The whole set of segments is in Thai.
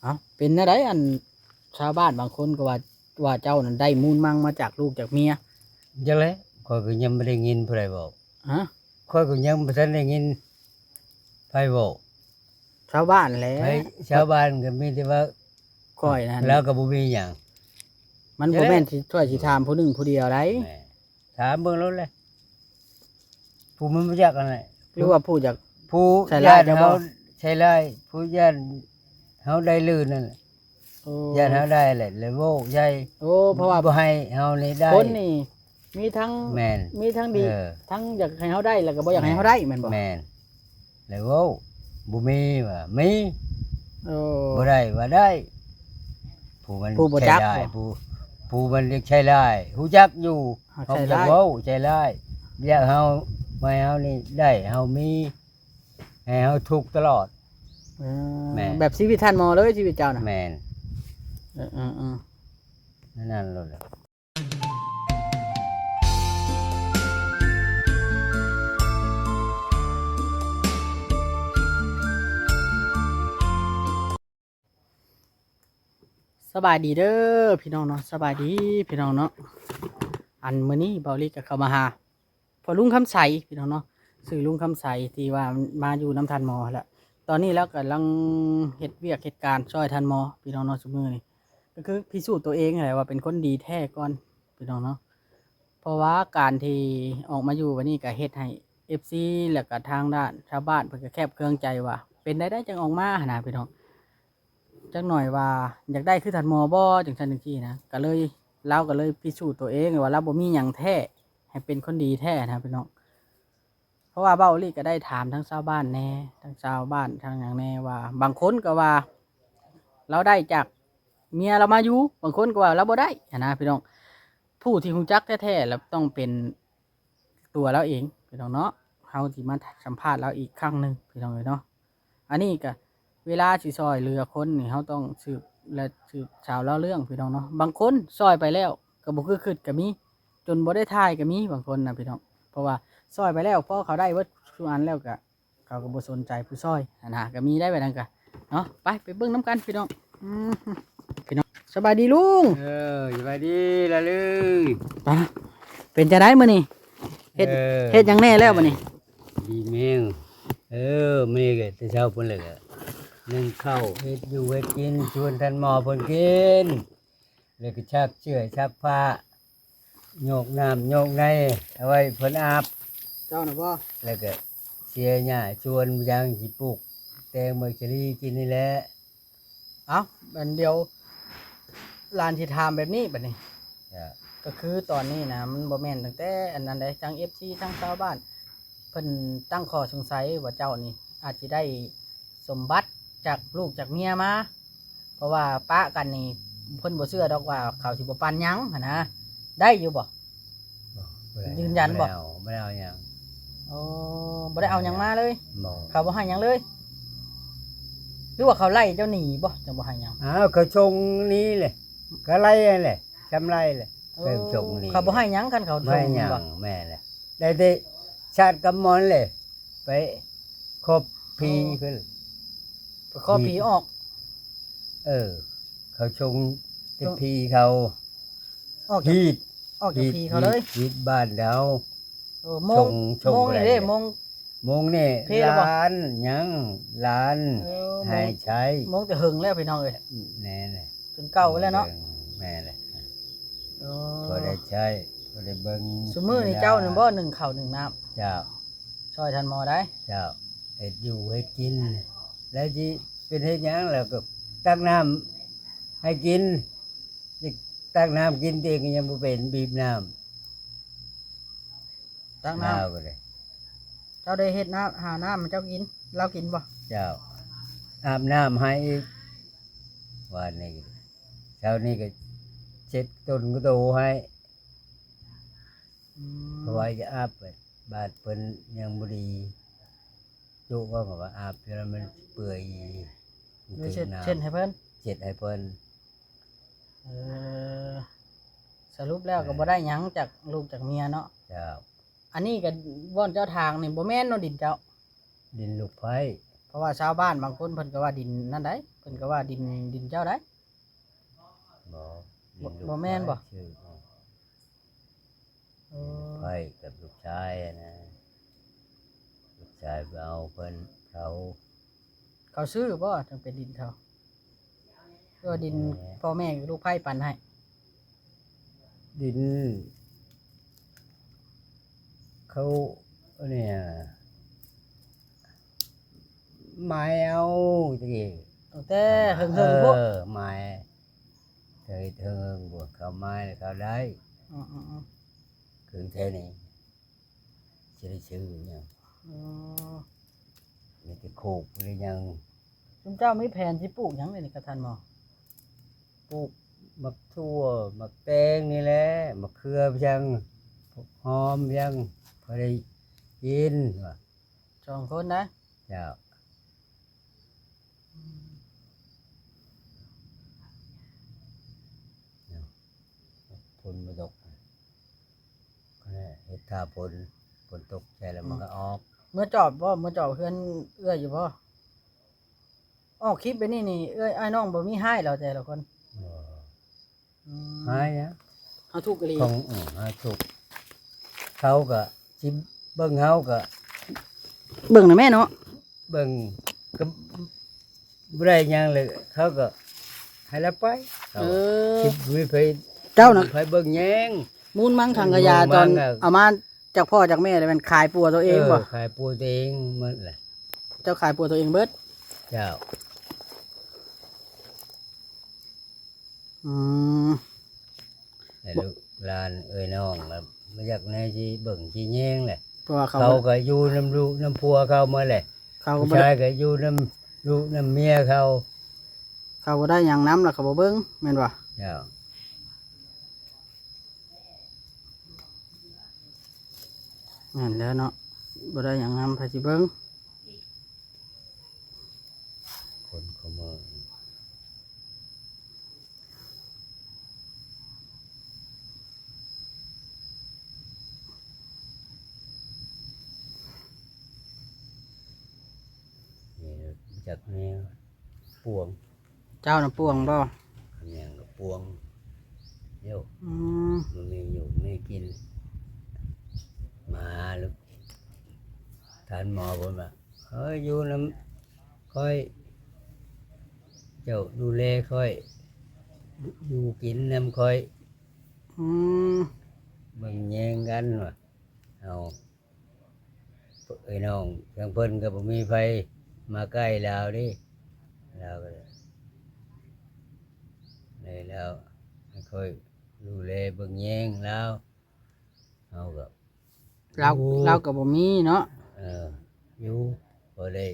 เอ้าเป็นแนวใดอันชาวบ้านบางคนก็ว่าเจ้านั่นได้มูลมั่งมาจากลูกจากเมียจังได๋ข้อยก็ยังบ่ได้ยินผู้ใดบอกฮะข้อยก็ยังบ่ทันได้ยินไผบอก ชาวบ้านแหละ ไผชาวบ้านก็มีแต่ว่า ก้อยนั่น แล้วก็บ่มีหยัง มันบ่แม่นสิช่วยสิถามผู้หนึงผู้เดียวได้ แหม่ถามเบิ่งแล้วแหละผู้มันบ่จักอันไหน หรือว่าผู้จาก ผู้ ใช่ลาย ญาติ จะบ เฮา อก ใช่ลายผู้ญาติเฮาได้ลื่นนั่นแหละ โอ้ ญาติเฮาได้แหละเลยโว้ใหญ่ โอ้เพราะว่า บ่ให้เฮานี่ได้ คนนี่มีทั้ง แม่น มีทั้งดี เออ ทั้งอยากให้เฮาได้แล้วก็บ่อยากให้เฮาได้แม่นบ่ แม่นเลยโว้บ่มีว่ามี โอ้ บ่ได้ว่าได้ผู้มัน ผู้บ่ ใช่ จัก ได้ บ่ ผู้มันเรียกใช่ได้ฮู้จักอยู่ ใช่ เขา ได้ จะเว้าใช่ได้อยากเฮาไม่เฮานี่ได้เฮามีให้เฮาทุกข์ตลอด เออ แม่ แบบชีวิตท่านหมอเลยชีวิตเจ้าน่ะ แม่น เออ นั่นโลดแหละ สบายดีเด้อพี่น้องเนาะสบายดีพี่น้องเนาะอันมื้อนี้เบาลีก็เข้ามาหาพอลุงคำใสพี่น้องเนาะสื่อลุงคำใสที่ว่ามาอยู่น้ำทันหมอแล้วตอนนี้แล้วกำลังเฮ็ดเวียกเหตุการณ์ช่วยทันหมอพี่น้องเนาะซุมื้อนี้ก็คือพิสูจน์ตัวเองแหละว่าเป็นคนดีแท้ก่อนพี่น้องเนาะเพราะว่าการที่ออกมาอยู่วันนี้ก็เฮ็ดให้ FC แล้วก็ทางด้านชาวบ้านเพิ่นก็แคบเครื่องใจว่าเป็นได้จังออกมาหั่นน่ะพี่น้อง จักหน่อยว่าอยากได้คือทันหมอบ่จังซั่นจังซี่นะก็เลยเราก็เลยพิสูจน์ตัวเองว่าเราบ่มีหยังแท้ให้เป็นคนดีแท้นะพี่น้องเพราะว่าเบ้าลี่ก็ได้ถามทั้งชาวบ้านแน่ทั้งชาวบ้านทางหยังแน่ว่า บางคนก็ว่า เราได้จากเมียเรามาอยู่บางคนก็ว่าเราบ่ได้หั้นนะพี่น้องผู้ที่รู้จักแท้ๆแล้วต้องเป็นตัวเราเองพี่น้องเนาะเฮาสิมาสัมภาษณ์เราอีกครั้งหนึงพี่น้องเอ้ยเนาะอันนี้ก็ เวลาสิซอยเรือคนนี่เขาต้องสืบและสืบสาวเล่าเรื่องพี่น้องเนาะบางคนซอยไปแล้วก็บ่คือขึ้นก็มีจนบ่ได้ทายก็มีบางคนนะพี่น้องเพราะว่าซอยไปแล้วพอเขาได้เบิดทุกอันแล้วก็เขาก็บ่สนใจผู้ซอยอันนะก็มีได้แบบนั้นก็เนาะไปเบิ่งน้ำกันพี่น้องพี่น้องสบายดีลุง สบายดีล่ะเลย ไปเป็นจะได้มื้อนี้เฮ็ดเฮ็ดหยังแน่แล้วมื้อนี้ ดีแม่งมื้อนี้ก็แต่เช้าพุ่นเลยก็นึ่งข้าวเฮ็ดอยู่เฮ็ดกินชวนท่านหมอเพิ่นกินแล้วก็ชักเชือกชักผ้าโยกน้ำโยกในเอาไว้เพิ่นอาบ เจ้าน่ะบ่ แล้วก็เสียหญ้าชวนยางสิปลูกแตงเมอร์เชอรี่กินนี่แหละ เอ้าบัดเดียวลานสิถามแบบนี้บัดนี้ จ้ะ ก็คือตอนนี้นะมันบ่แม่นตั้งแต่อันนั้นได้ทั้ง FC ทั้งชาวบ้านเพิ่นตั้งข้อสงสัยว่าเจ้านี่อาจสิได้สมบัติจากลูกจากเมียมา เพราะว่าปะกันนี่เพิ่นบ่เชื่อดอกว่าเขาสิบ่ปันหยังหันนะได้อยู่บ่ บ่ได้ ยืนยันบ่ ไม่ได้เอาหยัง อ๋อบ่ได้เอาหยังมาเลย บ่ เขาบ่ให้หยังเลยหรือว่าเขาไล่เจ้าหนีบ่จังบ่ให้หยัง อ้าวเขาชงนี้เลยก็ไล่นั่นแหละจำไรเลย ไปส่งนี่ เขาบ่ให้หยังกันเขา ไม่ ส่ง หยัง บ่ แม่เลยได้แต่ชาติกำมอนเลย ไปครบพีขึ้น ไปขอผีออก เขาชงแต่พีเขา ออกจาก ฮีด ออกจากผีเขาเลย ฮีดบ้านเรา โอ้โมง ชง โมง อะไร นี่เด้ เนี่ย โมง มงนี่ เพลแล้วบ่ ล้านหยังล้าน เออโม ให้ ง ใช้ โมงแต่หึงแล้วพี่น้องเอ้ย แน่เลย จนเก่าไปแล้วเนาะ แม่เลย อ๋อ พอได้ใช้พอได้เบิ่ง ซุมื้อนี่เจ้าหนึ่งบ่หนึ่งข้าวหนึ่งน้ำ เจ้า ช่วยทันหมอได้ เจ้าเฮ็ดอยู่เฮ็ดกิน แล้วที่เป็นเฮ็ดหยังแล้วก็ตักน้ำให้กินสิตักน้ำกินเองก็ยังบ่เป็นบีบน้ำ ตั้งน้ เอาก็เลย ำเจ้าได้เฮ็ดน้ำหาน้ำให้เจ้ากินเรากินบ่ เจ้าอาบน้ำให้อีกวันนี้เช้านี้ก็เช็ดต้นก็โตให้ อืม เพราะว่าจะอาบไปบาดเพิ่นยังบ่ดีจุก็บอกว่าอาบแล้วมันเปื่อย เดี๋ยวเช่น น้ำ เช่นให้เพิ่น เจ็ดให้เพิ่น เออสรุปแล้วก็บ่ได้หยังจากลูกจากเมียเนาะ เจ้า อันนี้ก็ว่อนเจ้าทางนี่บ่แม่นเนาะดินเจ้า ดินลูกไผ่ เพราะว่าชาวบ้านบางคนเพิ่นก็ว่าดินนั่นได้ เพิ่นก็ว่าดินเจ้าได้ บ่แม่นบ่ ชื่อ เออ ไผ่กับลูกชายอะนะลูกชายไปเอาเพิ่นเขา เขาซื้อบ่จังเป็นดินเขาก็ดินพ่อแม่ลูกไผ่ปันให้ ดิน เขาเนี่ยไม้เอาตะกี้ ตั้งแต่เฮิงๆพวก ไม้เคยเทิงบวกเขาไม้เขาได้ อือ คือแค่นี้จะได้ชื่อเนี่ย ๆอือ มีแต่โคกหรือยัง จุมเจ้ามีแผนสิปลูกหยังเลยนี่กะท่านหมอ ปลูกมักทั่วมักแตงนี่แหละมักเขือยังหอมยังพอได้กินว่ะ 2คนนะ เจ้าฝนมาตกก็แน่เฮ็ดท่าฝนตกใช่แล้วมันก็ออก เมื่อจอบบ่เมื่อจอบเฮือนเอื้อยอยู่บ่ออกคลิปไปนี่เอ้ยอ้ายน้องบ่มีให้แล้วแต่ละคนอืม หายนะ เฮาทุกข์อีหลี ของหาถูกเขาก็สิเบิ่งเฮาก็ เบิ่งน่ะแม่เนาะ เบิ่งก็บ่ได้หยังเลยเขาก็ให้รับไป เออ คิดวิไป เจ้าน่ะ ไปเบิ่งแยง มูลมังถังกะยาตอน มูลมังอะ เอามาจากพ่อจากแม่เลยมันขายปัวตัวเองบ่ ขายปูตัวเองหมันแหละ เจ้าขายปัวตัวเองเบิด เจ้า อืม ให้ลูกหลานเอ้ยน้องแล้วมาจากไหนสิเบิ่งสิแยงแหละ เพราะว่าเขา เขาก็อยู่น้ำลูกน้ำพัวเขามาแหละ เขาก็ ผู้ บ่ได้ ชายก็อยู่น้ำลูกน้ำเมียเขา เขาบ่ได้หยังน้ำแล้วเขาบ่เบิ่งแม่นบ่ เจ้า นั่นแหล้วเนาะบ่ได้หยังน้ำไผสิเบิ่ง คนเขามานี่จากแนวปวง เจ้าน่ะป่วงบ่ คำยังกับปวงเดี๋ยว อืม มันมีอยู่ไม่กิน มาลูกท่านหมอบอกว่าเฮ้ยอยู่น้ำค่อย เจ้าดูแลค่อย อยู่กินน้ำค่อย อืม เบิ่งแย่งกันว่ะเอาเอ้ยน้องทางเพิ่นก็บ่มีไฟมาใกล้เราดิเราก็เลยแล้วให้ค่อยดูแลเบิ่งแย่งแล้วเอาก็ เรา อยู่ เราก็บ่มีเนาะ อยู่บ่ได้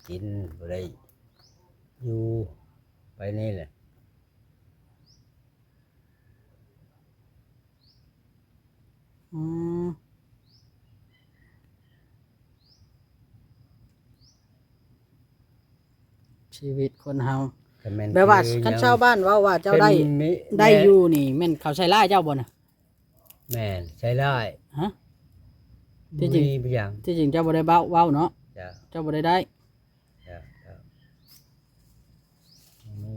กินบ่ได้อยู่ไปนี่แหละ อืมชีวิตคนเฮา คันแม่น แปลว่า คือ คัน ยัง ชาวบ้านว่าเจ้าได้ เป็นมิ ได้อยู่นี่แม่นเขาใช้ล่ายเจ้าบ่น่ะ แม่นใช้ได้ ฮะ ที่จริง มีไปอย่าง ที่จริงเจ้าบ่ได้เว้าเนาะ จ้ะ เจ้าบ่ได้ จ้ะจ้ะมี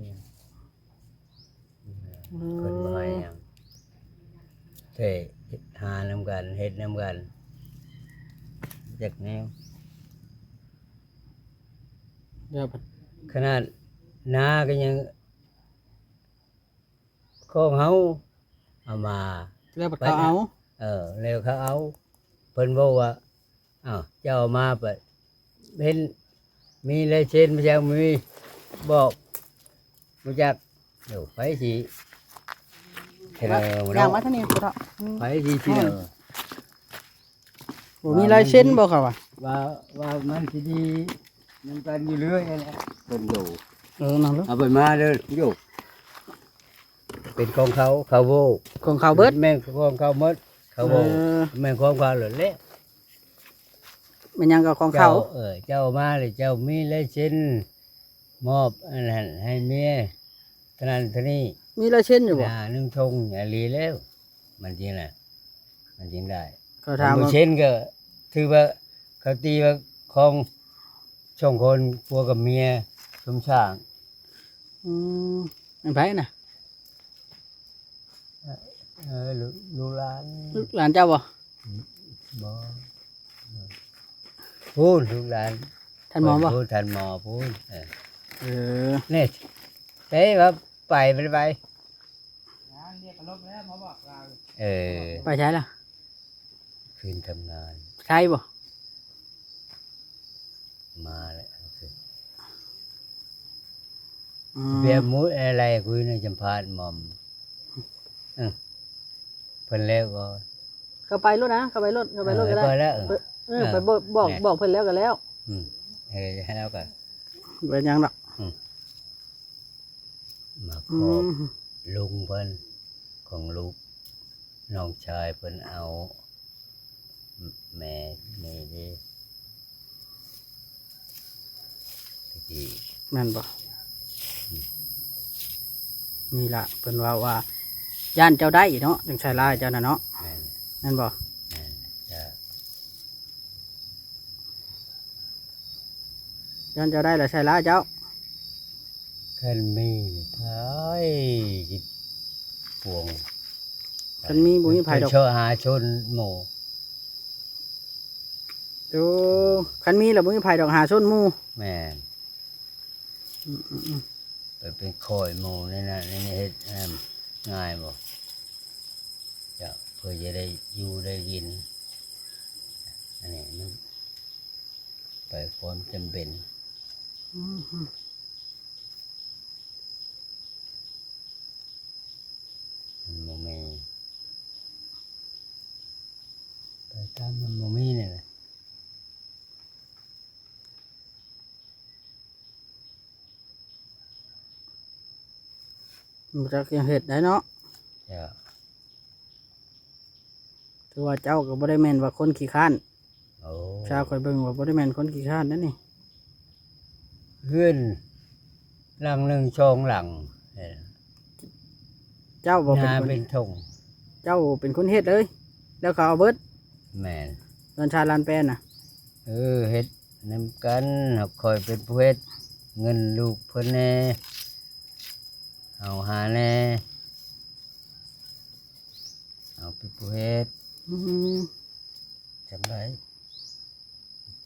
เพิ่นบ่ให้หยังเทหานำกันเฮ็ดนำกันจักแนว เดี๋ยว ขนาดนาก็ยังของเฮาเอามา เรียกว่าเขาเอา แล้วเขาเอาเพิ่นบอกว่าอ้าวเจ้าเอามาเปิดเห็นมีลายเซ็นบ่จักมีบอกบ่จักเดี๋ยวไปสิเสนอบ่ ย่าง เนาะ มาเท่านี้พุทธะ ไปสิเสนอ บ่มีลายเซ็นบ่เขาว่า ว่ามันสิดีนำกันอยู่เรื่อยนั่นแหละเพิ่นอยู่ นั่งลง เอาเพิ่นมาเด้ออยู่เป็นของเขาเขาโว ของเขาเบิด แม่งของเขาหมดเขาโว เออ แม่งของเขาเหลือเละ มันยังกับของเขา เจ้ามาเลยเจ้ามีลายเซ็นมอบอันนั้นให้เมียเท่านั้นเท่านี้ มีลายเซ็นอยู่บ่ นึ่งทงอย่าลีแล้ว มันจริงแหละมันจริงได้ เขาถาม บ่ ว่า เช่นก็ถือว่าเขาตีว่าของช ช่องคนผัวกับเมียสมช่าง อืมเป็นไผน่ะ ลูกหลาน ลูกหลานเจ้าบ่ บ่พูดลูกหลาน ท่านหมอบ่ พูดท่านหมอพูดเออ นี่เต้ครับไปไปเออ ไปใช้ล่ะ คืนทำงาน ใช่บ่ มาแล้ว อื เบีย ม ร์มูดอะไรคุยในจำพานหมอมเพิ่นแล้วก็ เข้าไปรถนะเข้าไปรถก็ได้ ไปแล้ว ไปบอกเพิ่นแล้วก็แล้ว ให้แล้วก็ เป็นหยังดอก มาข อื อบ ม ลุงเพิ่นของลูกน้องชายเพิ่นเอาแม่นี่ดิตะกี้ แม่นบ่นี่ล่ะเพิ่นว่าย่านเจ้าได้เนาะจังใช้ลายเจ้าน่ะเนาะ แม่น แม่นบ่ แม่นจะ ย่านเจ้าได้แล้วใช้ลายเจ้า คันมีท้ายจิตพวง คันมีบ่มีไผดอก เชอหาชนหมู่ โอ้คันมีแล้วบ่มีไผดอกหาส้นหมู่ แม่น อืม ไปเป็นคอยหมู่นี่นะนี่เฮ็ดง่ายบ่จะเพื่อจะได้อยู่ได้กินอันนี้มันไปความจำเป็น อืม มันบ่มีไปตามมันบ่มีนี่แหละ บ่จักยังเฮ็ดได้เนาะ จะ ถือว่าเจ้าก็บ่ได้แม่นว่าคนขี้ข้าน โอ้ ชาวข่อยเบิ่งว่าบ่ได้แม่นคนขี้ข้านนั่นนี่ เพื่อนหลังหนึ่งช่องหลังเนี่ย เจ้าบ่เป็น นา คน เป็นทง เจ้าเป็นคนเฮ็ดเลย แล้วเขาเอาเบิด แม่น ตอนชาลานแปลนน่ะ เฮ็ดนำกันหักคอยเป็นผู้เฮ็ดเงินลูกเพิ่นแน่เอาหาแน่เอาเป็นผู้เฮ็ด อืม จำได้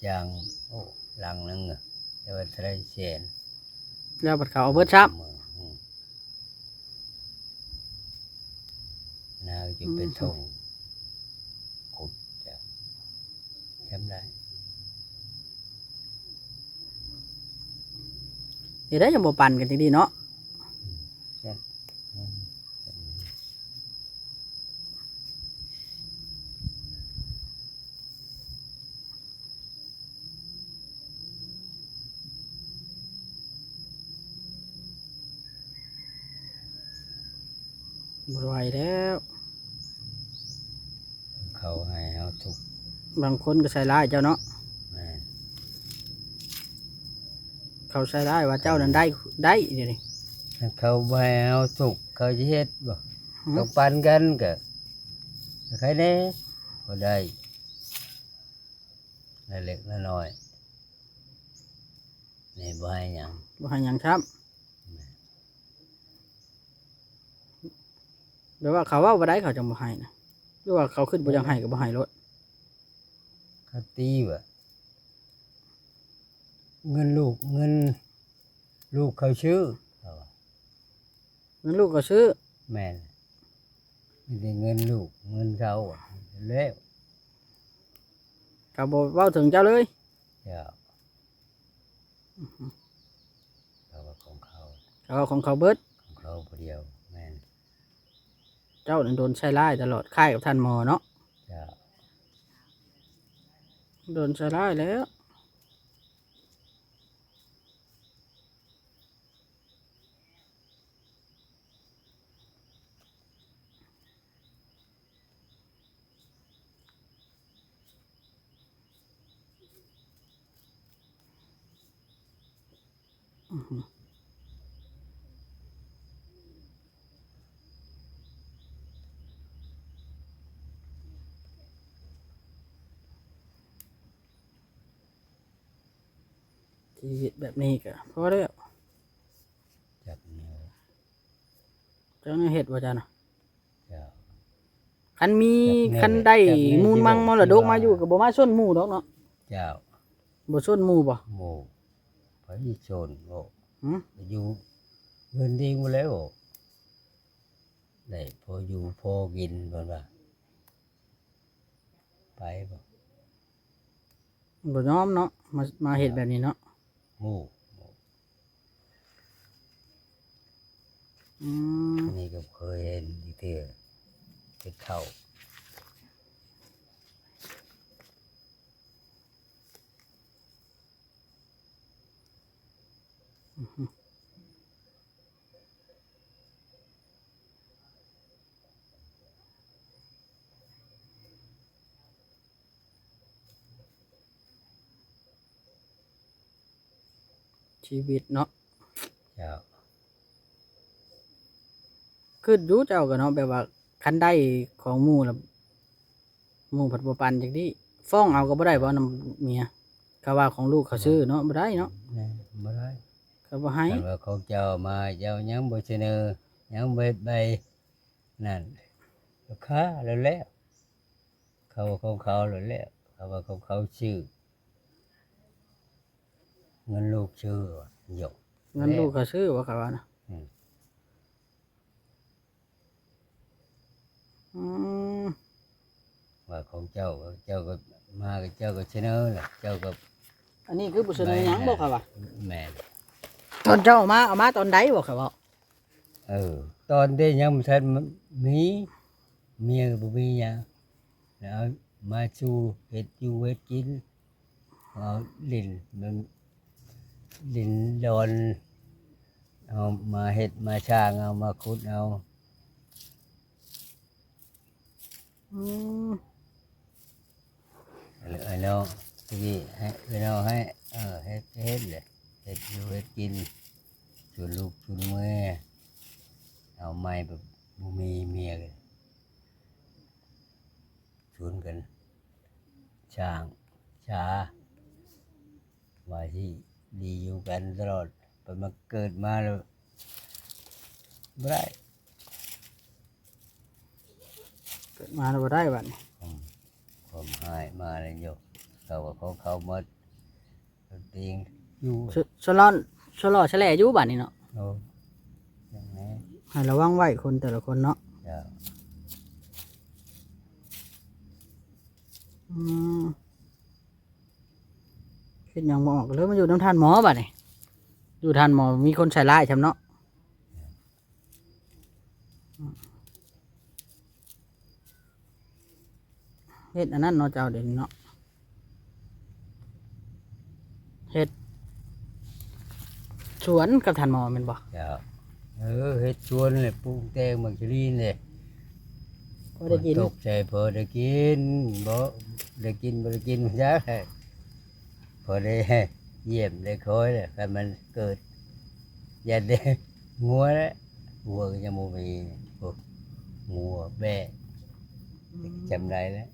อย่างโอ้หลังหนึงอะแต่ว่าไทรเสียน แล้วบัดเขาเอาเบิดซับ นาจะเป็นทงขุดจะจำได้ เฮ็ดได้ยังบ่ปั่นกันจังดีเนาะ อืม บ่ไหวแล้ว เขาให้เอาทุก บางคนก็ใส่ร้ายเจ้าเนาะ แม่น เขาใส่ร้ายว่าเจ้านั้นได้เดี๋ยวนี้ ถ้าเขาบ่ให้เอาทุกเขาจะเฮ็ดบ่ต้องปันกันก็ใครแน่พอได้เล็กๆน้อยๆนี่บ่ให้หยัง บ่ให้หยังครับแปลว่าเขาเว้าบ่ได้เขาจังบ่ให้นะหรือว่าเขาขึ้นบ่อยังให้ก็บ่ให้รถ เขาตีว่าเงินลูกเงินลูกเขาชื่อเขาว่า งั้นลูกก็ซื้อ แม่นไม่ได้เงินลูกเงินเขาอะแล้ว เขาบ่เว้าถึงเจ้าเลย เจ้าเขาว่าของเขา เขาเอาของเขาเบิด ของเขาผู้เดียวแม่น เจ้านั้นโดนใส่ร้ายตลอดค่ายกับท่านหมอเนาะ เจ้า โดนใส่ร้ายแล้ว ชีวิตแบบนี้ก็พอแล้ว จับเนื้อ เจ้าเนี่ยเฮ็ดว่าจ้ะนะ เจ้า คันมี จับแน่ คันได้ จับแน่ มูลมัง ที่ ม บอก รดก ที่ว่า มาอยู่ก็บ่มาชนหมู่ดอกเนาะ เจ้า บ่ชนหมู่บ่ หมูไปชนโอ้ หึ อยู่เงินดีหมดแล้วได้พออยู่พอกินเพิ่นว่าไปบ่ บ่ยอมเนาะมาเฮ็ดแบบนี้เนาะ หมู อืม อันนี้ก็เคยเห็นที่เทื่อเฮ็ดข้าว ชีวิตเนาะ เจ้า คืออยู่เจ้าก็เนาะแบบว่าคันได้ของหมู่แล้วหมู่ผัดบ่ปันจังนี้ฟ้องเอาก็บ่ได้บ่นำเมียก็ว่าของลูกเขาซื้อเนาะบ่ได้เนาะ แน่บ่ได้ ก็บ่ให้ คันว่าของเจ้ามาเจ้ายังบ่เสนอยังบ่เฮ็ดใบนั่นราคาแล้วแหละเขาของเขาแล้วแหละเขาว่าของเขาชื่อเงินลูกชื่อหยก เงินลูกเขาซื้อว่าเขาว่านะ อืม อืม ว่าของเจ้าก็มากับเจ้าก็เสนอแหละเจ้าก็ อันนี้คือบ่เสนอหยังบ่เขาว่า แม่น ตอนเจ้าเอามาตอนใดบ่เขาว่า ตอนที่ยังบ่ทันมีเมียก็บ่มีหยังแล้วมาสู่เฮ็ดอยู่เฮ็ดกินเอาลิ้นมันลิ้นดอนเอามาเฮ็ดมาช่างเอามาขุดเอา อืม ไอ้น้องที่ให้ไอ้น้องให้เฮ็ดเลยเฮ็ดอยู่เฮ็ดกินชวนลูกชวนเมียเอาไม้แบบบ่มีเมียเลยชวนกันช่างชาว่าที่ดีอยู่กันตลอดไปมาเกิดมาแล้วบ่ได้ เกิดมาแล้วบ่ได้บัดนี้ ผมหายมาเลยโยกเขาว่าเขาหมดเตียงอยู่ ชะลอนชะลอแฉลอยู่บัดนี้เนาะ โอ้ยังไง ให้ระวังไว้คนแต่ละคนเนาะ เจ้า อืมคิดหยังบ่ออกเลยมาอยู่น้ำทานหมอบัดนี้อยู่ทานหมอมีคนใส่ร้ายใช่เนาะเฮ็ดอันนั้นเนาะเจ้าเด่นเนาะเฮ็ดสวนกับทานหมอแม่นบ่ เจ้าเฮ็ดชวนเลยปลูกแตงมักชลีนเลย พอได้กิน ตกใจพอได้กินบ่ได้กินบ่ได้กินจ้าพอได้เยี่ยมได้คอยเลยแต่มันเกิดอย่าได้งัวแล้ววัวก็ยังบ่มีพวกงัวแบะจำได้แล้ว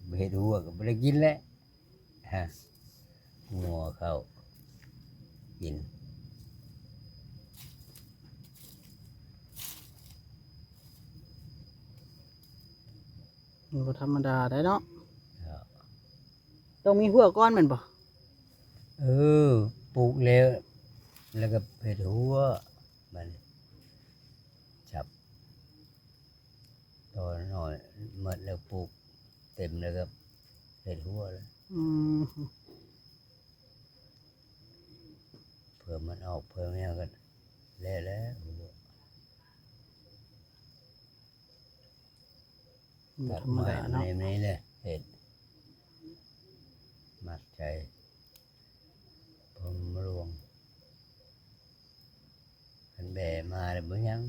บ่เฮ็ดหัวก็บ่ได้กินแล้วฮะงัวเขากิน มันบ่ธรรมดาได้เนาะ ครับ ต้องมีหัวก้อนแม่นบ่ ปลูกแล้วก็เผ็ดหัวมันจับตอนหน่อยหมดแล้วปลูกเต็มแล้วก็เผ็ดหัวแล้ว อืม เพื่อมันออกเพื่อไม่เอากันแล้วหัว บ่ ตัด ธรรม ไม้ ดา ใน เนาะ นี้เลยเห็ดมัดใจผมรวงมันแบมาเลยบ่ยัง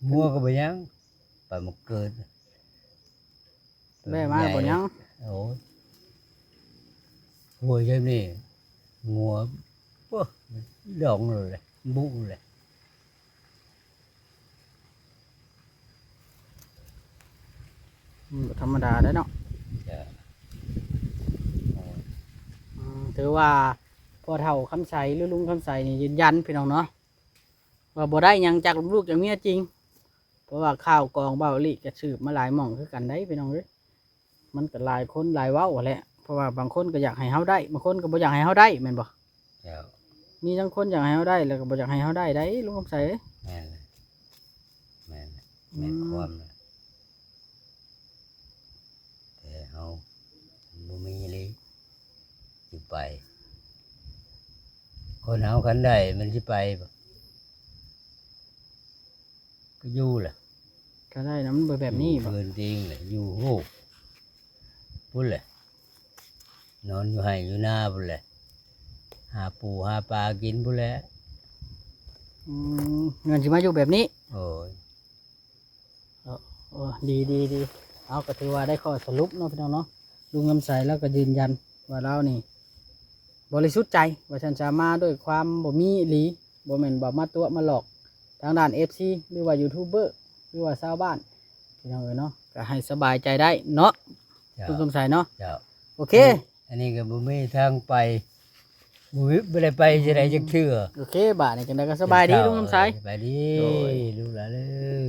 งัวก็บ่ยังไปมันเกิด แม่มาบ่ยัง โอ้ยงัวใช่นี่งัวโอ้ดองเลยบุเลย บ่ธรรมดาได้เนาะ จะโอ้ย ถือว่าพ่อเฒ่าคำใสหรือลุงคำใสนี่ยืนยันพี่น้องเนาะว่าบ่ได้หยังจากลูกจากเมียจริงเพราะว่าข้าวกองเบาลิก็สืบมาหลายหม่องคือกันได้พี่น้องเอ้ยมันก็หลายคนหลายเว้าแหละเพราะว่าบางคนก็อยากให้เฮาได้บางคนก็บ่อยากให้เฮาได้แม่นบ่ เจ้า มีทั้งคนอยากให้เฮาได้แล้วก็บ่อยากให้เฮาได้ได้ลุงคำใสเอ้ย แม่นเลยแม่นเลยแม่นความนะแต่เฮาบ่มีเลยสิไป คนเฮากันได้มันสิไปบ่ก็อยู่แหละ ก็ได้นะมันเบิดแบบนี้บ่ เพิ่นจริงแหละอยู่โหพุ่นแหละนอนอยู่ไห้อยู่หน้าพุ่นแหละหาปูหาปลากินพุ่นแหละ เงินสิมาอยู่แบบนี้ โอ้ย โอ้ดีเอาก็ถือว่าได้ข้อสรุปเนาะพี่น้องเนาะลุงคำใสแล้วก็ยืนยันว่าเรานี่บริสุทธิ์ใจว่าฉันจะมาด้วยความบ่มีอีหลีบ่แม่นบ่มาตัวมาหลอกทางด้าน FC หรือว่ายูทูบเบอร์หรือว่าชาวบ้านพี่น้องเอ้ยเนาะก็ให้สบายใจได้เนาะ เจ้า ลุงคำใสเนาะ เจ้า โอเค อันนี้ก็บ่มีทางไปบ่ได้ไปจะได้จักเทื่อ โอเคบาทนี่จังได๋ก็สบายดีลุงคำใส สบายดี โดย ลูกหลานเด้อ